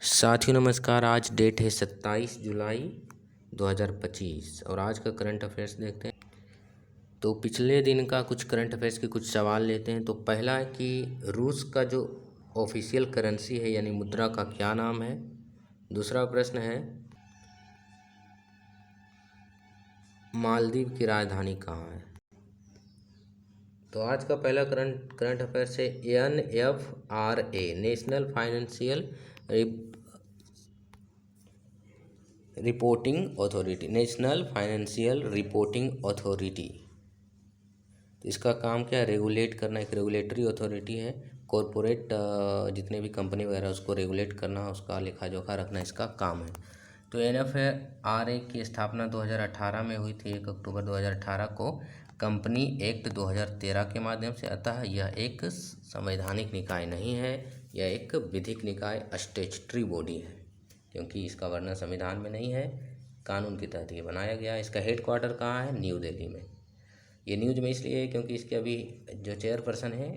साथियों नमस्कार। आज डेट है 27 जुलाई 2025 और आज का करंट अफेयर्स देखते हैं। तो पिछले दिन का कुछ करंट अफेयर्स के कुछ सवाल लेते हैं। तो पहला है कि रूस का जो ऑफिशियल करेंसी है यानी मुद्रा का क्या नाम है। दूसरा प्रश्न है मालदीव की राजधानी कहाँ है। तो आज का पहला करंट अफेयर्स है NFRA national financial reporting authority, national financial reporting authority. तो इसका काम क्या है? रेगुलेट करना। एक रेगुलेटरी अथॉरिटी है। कॉरपोरेट जितने भी कंपनी वगैरह उसको रेगुलेट करना, उसका लेखा जोखा रखना इसका काम है। तो NFRA की स्थापना 2018 में हुई थी, 1 अक्टूबर 2018 को कंपनी एक्ट 2013 के माध्यम से। अतः यह एक संवैधानिक निकाय नहीं है, यह एक विधिक निकाय स्टैट्यूटरी बॉडी है, क्योंकि इसका वर्णन संविधान में नहीं है, कानून के तहत ये बनाया गया है। इसका हेडक्वार्टर कहाँ है? न्यू दिल्ली में। ये न्यूज में इसलिए है क्योंकि इसके अभी जो चेयरपर्सन है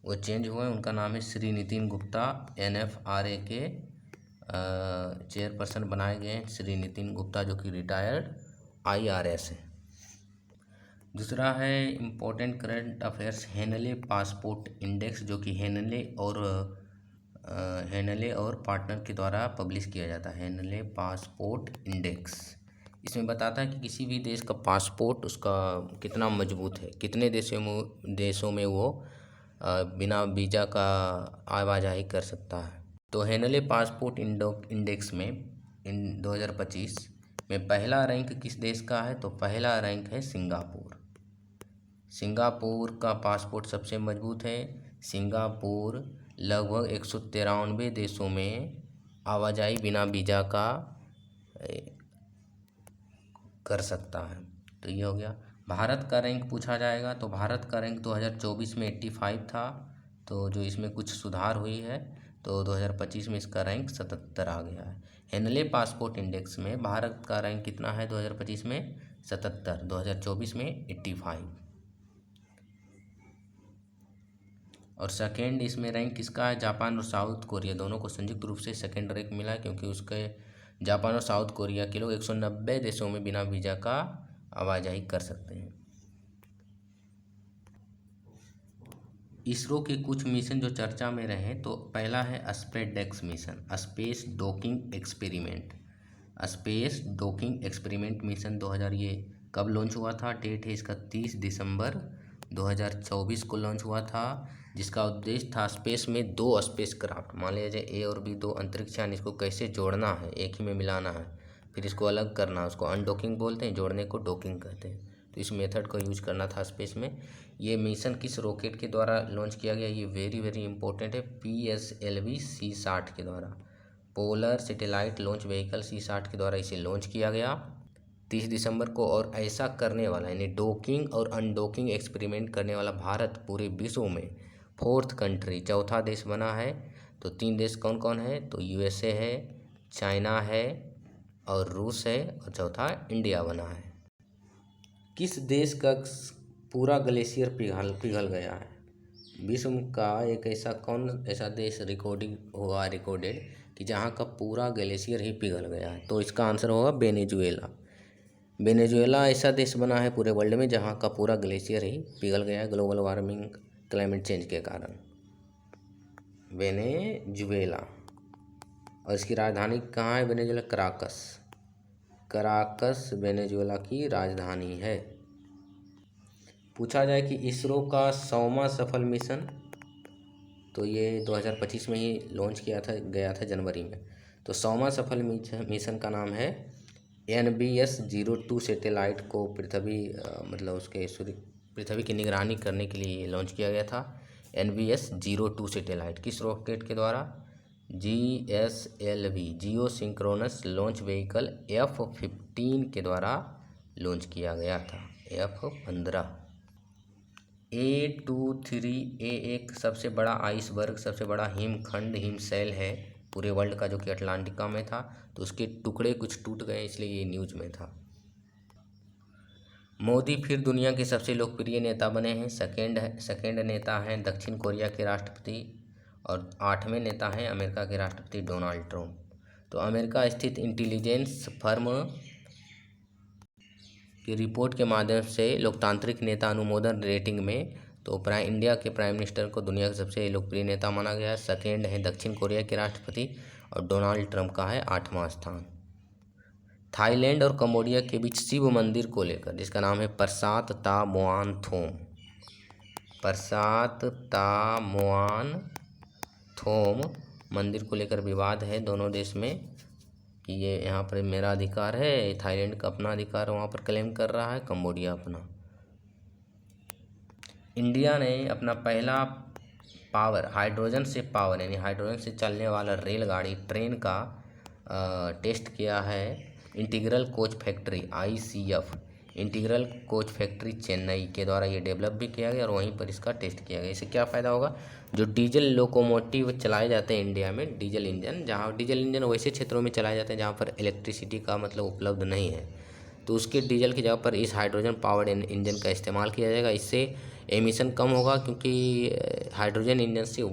वो चेंज हुआ है। उनका नाम है श्री नितिन गुप्ता। NFRA के चेयरपर्सन बनाए गए हैं श्री नितिन गुप्ता, जो कि रिटायर्ड IRS है। दूसरा है important current affairs Henley passport index, जो कि हेनले और पार्टनर के द्वारा पब्लिश किया जाता है। हेनले पासपोर्ट इंडेक्स इसमें बताता है कि किसी भी देश का पासपोर्ट उसका कितना मजबूत है, कितने देशों में वो बिना वीज़ा का आवाजाही कर सकता है। तो हेनले पासपोर्ट इंडेक्स में 2025 में पहला रैंक किस देश का है? तो पहला रैंक है सिंगापुर। सिंगापुर का पासपोर्ट सबसे मजबूत है। सिंगापुर लगभग 193 देशों में आवाजाही बिना वीज़ा का कर सकता है। तो ये हो गया। भारत का रैंक पूछा जाएगा तो भारत का रैंक 2024 में 85 था, तो जो इसमें कुछ सुधार हुई है, तो 2025 में इसका रैंक 77 आ गया है। हेनले पासपोर्ट इंडेक्स में भारत का रैंक कितना है 2025 में? 77, 2024 में 85। और सेकेंड इसमें रैंक किसका है? जापान और साउथ कोरिया दोनों को संयुक्त रूप से सेकेंड रैंक मिला है, क्योंकि उसके जापान और साउथ कोरिया के लोग 190 देशों में बिना वीज़ा का आवाजाही कर सकते हैं। इसरो के कुछ मिशन जो चर्चा में रहे, तो पहला है SpaDeX mission, space docking experiment. Space docking experiment mission 2000 ये कब लॉन्च हुआ था? डेट है इसका 30 दिसंबर 2024 को लॉन्च हुआ था, जिसका उद्देश्य था स्पेस में 2 स्पेस क्राफ्ट, मान लीजिए A और B 2 अंतरिक्ष यान, इसको कैसे जोड़ना है, एक ही में मिलाना है, फिर इसको अलग करना, उसको अनडॉकिंग बोलते हैं, जोड़ने को डॉकिंग कहते हैं। तो इस मेथड को यूज करना था स्पेस में। ये मिशन किस रॉकेट के द्वारा लॉन्च किया गया? ये वेरी इंपॉर्टेंट है। PSLV C60 के द्वारा, polar satellite launch vehicle C60 के द्वारा इसे लॉन्च किया गया 30 दिसंबर को। और ऐसा करने वाला यानी डॉकिंग और अनडॉकिंग एक्सपेरिमेंट करने वाला भारत पूरे विश्व में 4th कंट्री, चौथा देश बना है। तो 3 देश कौन कौन है? तो USA है, चाइना है और रूस है, और चौथा इंडिया बना है। किस देश का पूरा ग्लेशियर पिघल गया है? विश्व का एक ऐसा देश रिकॉर्डेड कि जहाँ का पूरा ग्लेशियर ही पिघल गया है? तो इसका आंसर होगा वेनेजुएला। वेनेजुएला ऐसा देश बना है पूरे वर्ल्ड में जहाँ का पूरा ग्लेशियर ही पिघल गया है ग्लोबल वार्मिंग, क्लाइमेट चेंज के कारण। वेनेजुएला। और इसकी राजधानी कहाँ है वेनेजुएला? कराकस वेनेजुएला की राजधानी है। पूछा जाए कि इसरो का 100वां सफल मिशन, तो ये 2025 में ही लॉन्च गया था जनवरी में। तो 100वां सफल मिशन का नाम है NBS-02 सैटेलाइट को पृथ्वी की निगरानी करने के लिए लॉन्च किया गया था। NBS-02 सैटेलाइट किस रॉकेट के द्वारा? GSLV जियो सिंक्रोनस लॉन्च व्हीकल F-15 के द्वारा लॉन्च किया गया था। F-15। A23A एक सबसे बड़ा आइसबर्ग, सबसे बड़ा हिमखंड, हिमशैल है पूरे वर्ल्ड का, जो कि अटलांटिका में था। तो उसके टुकड़े कुछ टूट गए, इसलिए ये न्यूज में था। मोदी फिर दुनिया के सबसे लोकप्रिय नेता बने हैं। सेकेंड नेता हैं दक्षिण कोरिया के राष्ट्रपति और 8वें नेता हैं अमेरिका के राष्ट्रपति डोनाल्ड ट्रम्प। तो अमेरिका स्थित इंटेलिजेंस फर्म की रिपोर्ट के माध्यम से लोकतांत्रिक नेता अनुमोदन रेटिंग में तो इंडिया के प्राइम मिनिस्टर को दुनिया का सबसे लोकप्रिय नेता माना गया है। सेकेंड है दक्षिण कोरिया के राष्ट्रपति और डोनाल्ड ट्रंप का है 8वां स्थान। थाईलैंड और कंबोडिया के बीच शिव मंदिर को लेकर जिसका नाम है प्रसात तामोआनथोम मंदिर को लेकर विवाद है दोनों देश में कि ये यहाँ पर मेरा अधिकार है। थाईलैंड का अपना अधिकार वहाँ पर क्लेम कर रहा है, कंबोडिया अपना। इंडिया ने अपना पहला हाइड्रोजन से चलने वाला रेलगाड़ी ट्रेन का टेस्ट किया है integral coach factory ICF integral coach factory Chennai के द्वारा ये डेवलप भी किया गया और वहीं पर इसका टेस्ट किया गया। इससे क्या फ़ायदा होगा, जो डीजल लोकोमोटिव चलाए जाते हैं इंडिया में, डीजल इंजन वैसे क्षेत्रों में चलाए जाते हैं जहाँ पर इलेक्ट्रिसिटी का मतलब उपलब्ध नहीं है, तो उसके डीजल की जगह पर इस हाइड्रोजन पावर्ड इंजन का इस्तेमाल किया जाएगा। इससे एमिशन कम होगा क्योंकि हाइड्रोजन इंजन से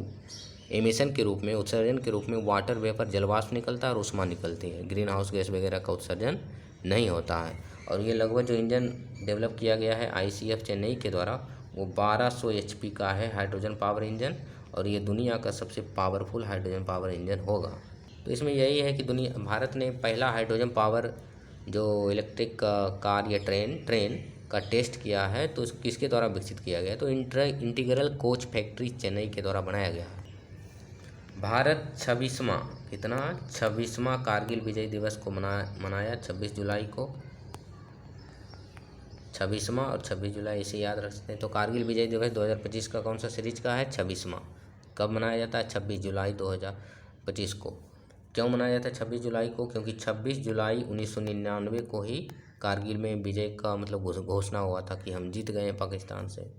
एमिशन के रूप में, उत्सर्जन के रूप में वाटर वेपर जलवाष्प निकलता है और उष्मा निकलती है, ग्रीन हाउस गैस वगैरह का उत्सर्जन नहीं होता है। और ये लगभग जो इंजन डेवलप किया गया है ICF चेन्नई के द्वारा वो 1200 HP का है हाइड्रोजन पावर इंजन और ये दुनिया का सबसे पावरफुल हाइड्रोजन पावर इंजन होगा। तो इसमें यही है कि भारत ने पहला हाइड्रोजन पावर जो इलेक्ट्रिक कार या ट्रेन का टेस्ट किया है तो किसके द्वारा विकसित किया गया, तो इंटीग्रल कोच फैक्ट्री चेन्नई के द्वारा बनाया गया है। भारत 26वां कारगिल विजय दिवस को मनाया 26 जुलाई को। 26वां और 26 जुलाई इसे याद रख सकते हैं। तो कारगिल विजय दिवस 2025 का कौन सा सीरीज का है, 26वां। कब मनाया जाता है, 26 जुलाई 2025 को। क्यों मनाया जाता है 26 जुलाई को, क्योंकि 26 जुलाई 1999 को ही कारगिल में विजय का मतलब घोषणा हुआ था कि हम जीत गए हैं पाकिस्तान से।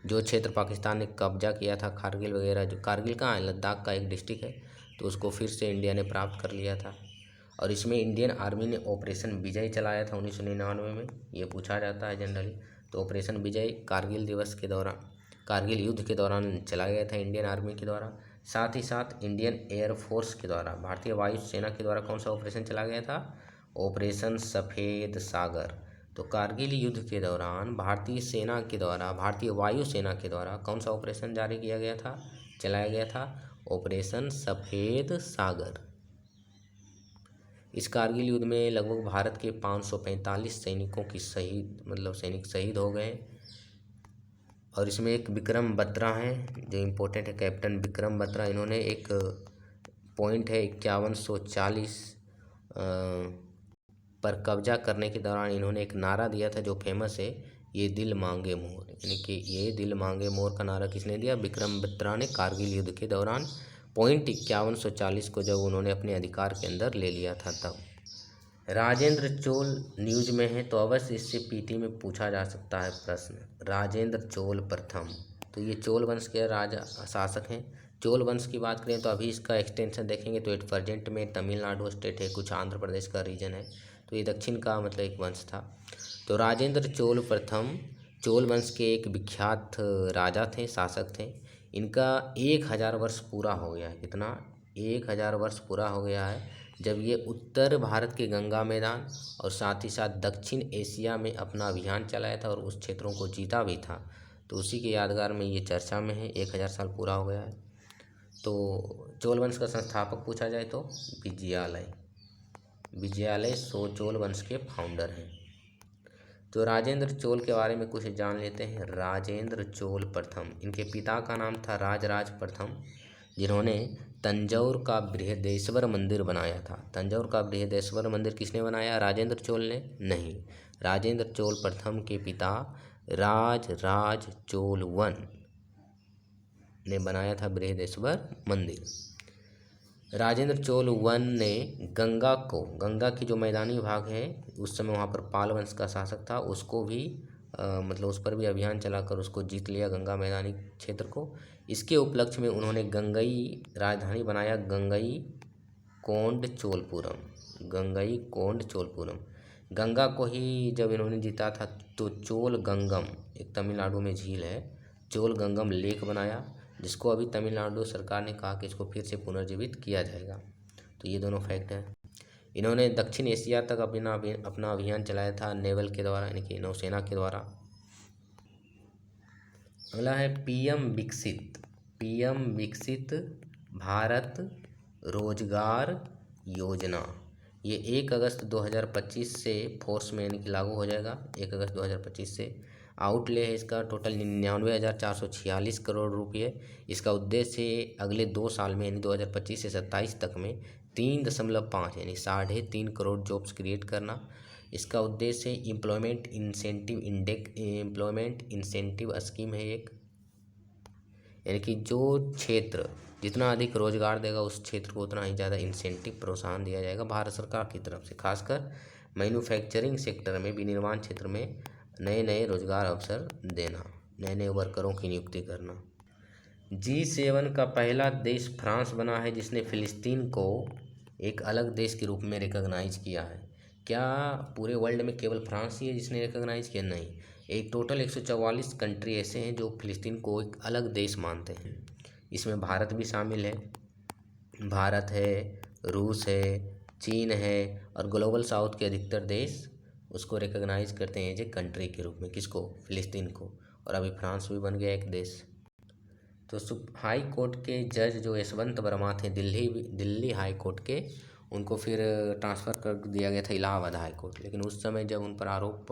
जो क्षेत्र पाकिस्तान ने कब्जा किया था कारगिल वगैरह, जो कारगिल कहाँ है, लद्दाख का एक डिस्ट्रिक्ट है, तो उसको फिर से इंडिया ने प्राप्त कर लिया था। और इसमें इंडियन आर्मी ने ऑपरेशन विजय चलाया था 1999 में, ये पूछा जाता है जनरली। तो ऑपरेशन विजय कारगिल युद्ध के दौरान चलाया गया था इंडियन आर्मी के द्वारा। साथ ही साथ इंडियन एयरफोर्स के द्वारा, भारतीय वायु सेना के द्वारा कौन सा ऑपरेशन चलाया गया था, ऑपरेशन सफ़ेद सागर। तो कारगिल युद्ध के दौरान भारतीय वायु सेना के द्वारा कौन सा ऑपरेशन चलाया गया था, ऑपरेशन सफ़ेद सागर। इस कारगिल युद्ध में लगभग भारत के 545 सैनिक शहीद हो गए। और इसमें एक विक्रम बत्रा हैं जो इम्पोर्टेंट है, कैप्टन विक्रम बत्रा। इन्होंने एक पॉइंट है 5140 पर कब्जा करने के दौरान इन्होंने एक नारा दिया था जो फेमस है, ये दिल मांगे मोर। यानी कि ये दिल मांगे मोर का नारा किसने दिया, विक्रम बत्रा ने, कारगिल युद्ध के दौरान पॉइंट 5140 को जब उन्होंने अपने अधिकार के अंदर ले लिया था तब। राजेंद्र चोल न्यूज में है तो अवश्य इससे PT में पूछा जा सकता है प्रश्न, राजेंद्र चोल प्रथम। तो ये चोल वंश के राजा शासक हैं। चोल वंश की बात करें तो अभी इसका एक्सटेंशन देखेंगे तो एट प्रेजेंट में तमिलनाडु स्टेट है, कुछ आंध्र प्रदेश का रीजन है, तो ये दक्षिण का मतलब एक वंश था। तो राजेंद्र चोल प्रथम चोल वंश के एक विख्यात राजा थे, शासक थे। इनका 1000 वर्ष पूरा हो गया है। कितना, 1000 वर्ष पूरा हो गया है जब ये उत्तर भारत के गंगा मैदान और साथ ही साथ दक्षिण एशिया में अपना अभियान चलाया था और उस क्षेत्रों को जीता भी था। तो उसी के यादगार में ये चर्चा में है, 1000 साल पूरा हो गया है। तो चोल वंश का संस्थापक पूछा जाए तो विजयालय चोल वंश के फाउंडर हैं। तो राजेंद्र चोल के बारे में कुछ जान लेते हैं। राजेंद्र चोल प्रथम, इनके पिता का नाम था राजराज प्रथम, जिन्होंने तंजौर का बृहदेश्वर मंदिर बनाया था। तंजौर का बृहदेश्वर मंदिर किसने बनाया, राजेंद्र चोल ने? नहीं, राजेंद्र चोल प्रथम के पिता राज चोल वन ने बनाया था बृहदेश्वर मंदिर। राजेंद्र चोल वन ने गंगा की जो मैदानी भाग है, उस समय वहाँ पर पाल वंश का शासक था, उसको भी मतलब उस पर भी अभियान चलाकर उसको जीत लिया, गंगा मैदानी क्षेत्र को। इसके उपलक्ष्य में उन्होंने गंगई राजधानी बनाया, गंगई कोंड चोलपुरम। गंगा को ही जब इन्होंने जीता था तो चोल गंगम, एक तमिलनाडु में झील है, चोल गंगम लेक बनाया, जिसको अभी तमिलनाडु सरकार ने कहा कि इसको फिर से पुनर्जीवित किया जाएगा। तो ये दोनों फैक्ट हैं। इन्होंने दक्षिण एशिया तक अपना अभियान चलाया था नेवल के द्वारा, यानी कि नौसेना के द्वारा। अगला है पीएम विकसित भारत रोजगार योजना। ये 1 अगस्त 2025 से फोर्स में यानी कि लागू हो जाएगा। 1 अगस्त 2025 से। आउटले है इसका टोटल 99,446 करोड़ रुपये। इसका उद्देश्य अगले 2 साल में यानी 2025 से 27 तक में 3.5 यानी 3.5 करोड़ जॉब्स क्रिएट करना। इसका उद्देश्य एम्प्लॉयमेंट इंसेंटिव स्कीम है एक, यानी कि जो क्षेत्र जितना अधिक रोजगार देगा उस क्षेत्र को उतना ही ज़्यादा इंसेंटिव प्रोत्साहन दिया जाएगा भारत सरकार की तरफ से। खासकर मैन्युफैक्चरिंग सेक्टर में, विनिर्माण क्षेत्र में नए नए रोजगार अवसर देना, नए नए वर्करों की नियुक्ति करना। G7 का पहला देश फ्रांस बना है जिसने फिलिस्तीन को एक अलग देश के रूप में रिकॉग्नाइज किया है। क्या पूरे वर्ल्ड में केवल फ्रांस ही है जिसने रिकॉग्नाइज किया? नहीं, एक टोटल 144 कंट्री ऐसे हैं जो फिलिस्तीन को एक अलग देश मानते हैं। इसमें भारत भी शामिल है। भारत है, रूस है, चीन है और ग्लोबल साउथ के अधिकतर देश उसको रिकॉग्नाइज करते हैं एज ए कंट्री के रूप में। किसको? फिलिस्तीन को। और अभी फ्रांस भी बन गया एक देश। तो हाई कोर्ट के जज जो यशवंत वर्मा थे दिल्ली हाई कोर्ट के, उनको फिर ट्रांसफ़र कर दिया गया था इलाहाबाद हाई कोर्ट। लेकिन उस समय जब उन पर आरोप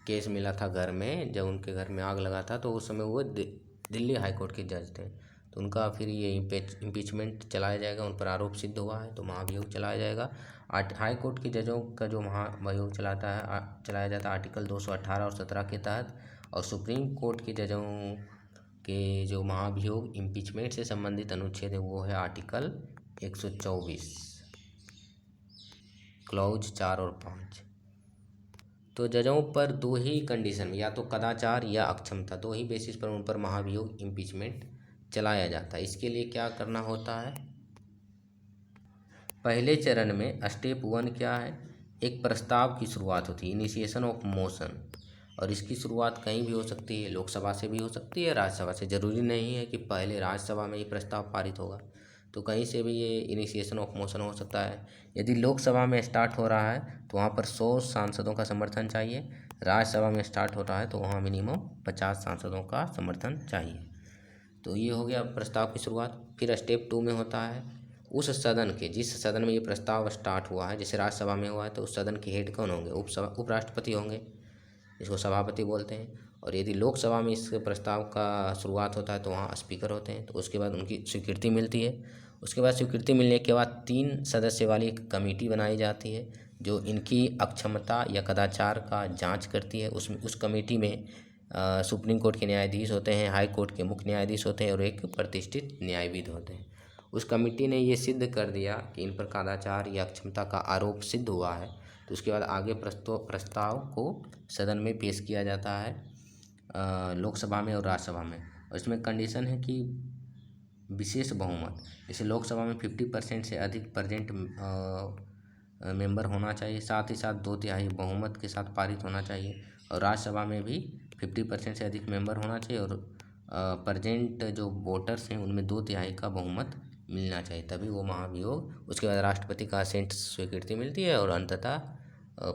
केस मिला था घर में, जब उनके घर में आग लगा था, तो उस समय वो दिल्ली हाई कोर्ट के जज थे। तो उनका फिर ये इम्पीचमेंट चलाया जाएगा। उन पर आरोप सिद्ध हुआ है तो महाभियोग चलाया जाएगा। हाई कोर्ट के जजों का जो महाभियोग चलाया जाता है आर्टिकल 218 और 17 के तहत। और सुप्रीम कोर्ट के जजों के जो महाभियोग इम्पीचमेंट से संबंधित अनुच्छेद है वो है आर्टिकल 124 क्लॉज 4 और 5। तो जजों पर 2 ही कंडीशन में, या तो कदाचार या अक्षमता, 2 ही बेसिस पर उन पर महाभियोग इम्पीचमेंट चलाया जाता है। इसके लिए क्या करना होता है? पहले चरण में स्टेप 1 क्या है? एक प्रस्ताव की शुरुआत होती है, इनिशिएशन ऑफ मोशन। और इसकी शुरुआत कहीं भी हो सकती है, लोकसभा से भी हो सकती है, राज्यसभा से। ज़रूरी नहीं है कि पहले राज्यसभा में ये प्रस्ताव पारित होगा, तो कहीं से भी ये इनिशिएशन ऑफ मोशन हो सकता है। यदि लोकसभा में स्टार्ट हो रहा है तो वहाँ पर 100 सांसदों का समर्थन चाहिए। राज्यसभा में स्टार्ट हो रहा है तो वहाँ मिनिमम 50 सांसदों का समर्थन चाहिए। तो ये हो गया प्रस्ताव की शुरुआत। फिर स्टेप 2 में होता है उस सदन के, जिस सदन में ये प्रस्ताव स्टार्ट हुआ है, जैसे राज्यसभा में हुआ है तो उस सदन के हेड कौन होंगे? उपराष्ट्रपति होंगे, इसको सभापति बोलते हैं। और यदि लोकसभा में इस प्रस्ताव का शुरुआत होता है तो वहाँ स्पीकर होते हैं। तो उसके बाद उनकी स्वीकृति मिलती है। उसके बाद स्वीकृति मिलने के बाद 3 सदस्य वाली एक कमेटी बनाई जाती है जो इनकी अक्षमता या कदाचार का जांच करती है। उस कमेटी में सुप्रीम कोर्ट के न्यायाधीश होते हैं, हाई कोर्ट के मुख्य न्यायाधीश होते हैं और एक प्रतिष्ठित न्यायविद होते हैं। उस कमेटी ने ये सिद्ध कर दिया कि इन पर कदाचार या अक्षमता का आरोप सिद्ध हुआ है, तो उसके बाद आगे प्रस्ताव को सदन में पेश किया जाता है, लोकसभा में और राज्यसभा में। और इसमें कंडीशन है कि विशेष बहुमत, जैसे लोकसभा में 50% से अधिक प्रेजेंट मेंबर होना चाहिए, साथ ही साथ 2/3 बहुमत के साथ पारित होना चाहिए। और राज्यसभा में भी 50% से अधिक मेंबर होना चाहिए और प्रेजेंट जो वोटर्स हैं उनमें 2/3 का बहुमत मिलना चाहिए, तभी वो महाभियोग। उसके बाद राष्ट्रपति का असेंट स्वीकृति मिलती है और अंततः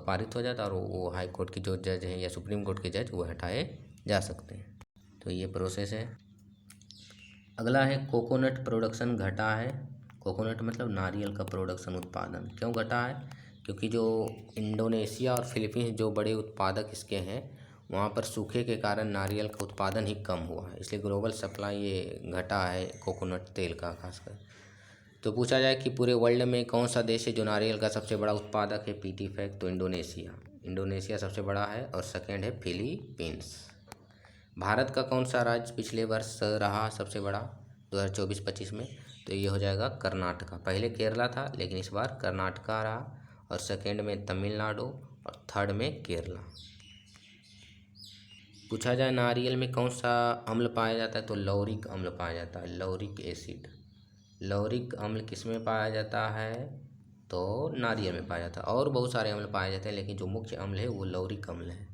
पारित हो जाता है और वो हाई कोर्ट के जो जज हैं या सुप्रीम कोर्ट के जज वो हटाए जा सकते हैं। तो ये प्रोसेस है। अगला है कोकोनट प्रोडक्शन घटा है। कोकोनट मतलब नारियल का प्रोडक्शन, उत्पादन। क्यों घटा है? क्योंकि जो इंडोनेशिया और फिलीपींस जो बड़े उत्पादक इसके हैं, वहाँ पर सूखे के कारण नारियल का उत्पादन ही कम हुआ है, इसलिए ग्लोबल सप्लाई ये घटा है कोकोनट तेल का खासकर। तो पूछा जाए कि पूरे वर्ल्ड में कौन सा देश है जो नारियल का सबसे बड़ा उत्पादक है, पीटी फैक्ट, तो इंडोनेशिया सबसे बड़ा है और सेकेंड है फिलीपींस। भारत का कौन सा राज्य पिछले वर्ष रहा सबसे बड़ा 2024-25 में? तो ये हो जाएगा कर्नाटका। पहले केरला था लेकिन इस बार कर्नाटका रहा, और सेकेंड में तमिलनाडु और थर्ड में केरला। पूछा जाए नारियल में कौन सा अम्ल पाया जाता है, तो लौरिक अम्ल पाया जाता है, लौरिक एसिड। लौरिक अम्ल किस में पाया जाता है? तो नारियल में पाया जाता है। और बहुत सारे अम्ल पाए जाते हैं लेकिन जो मुख्य अम्ल है वो लौरिक अम्ल है।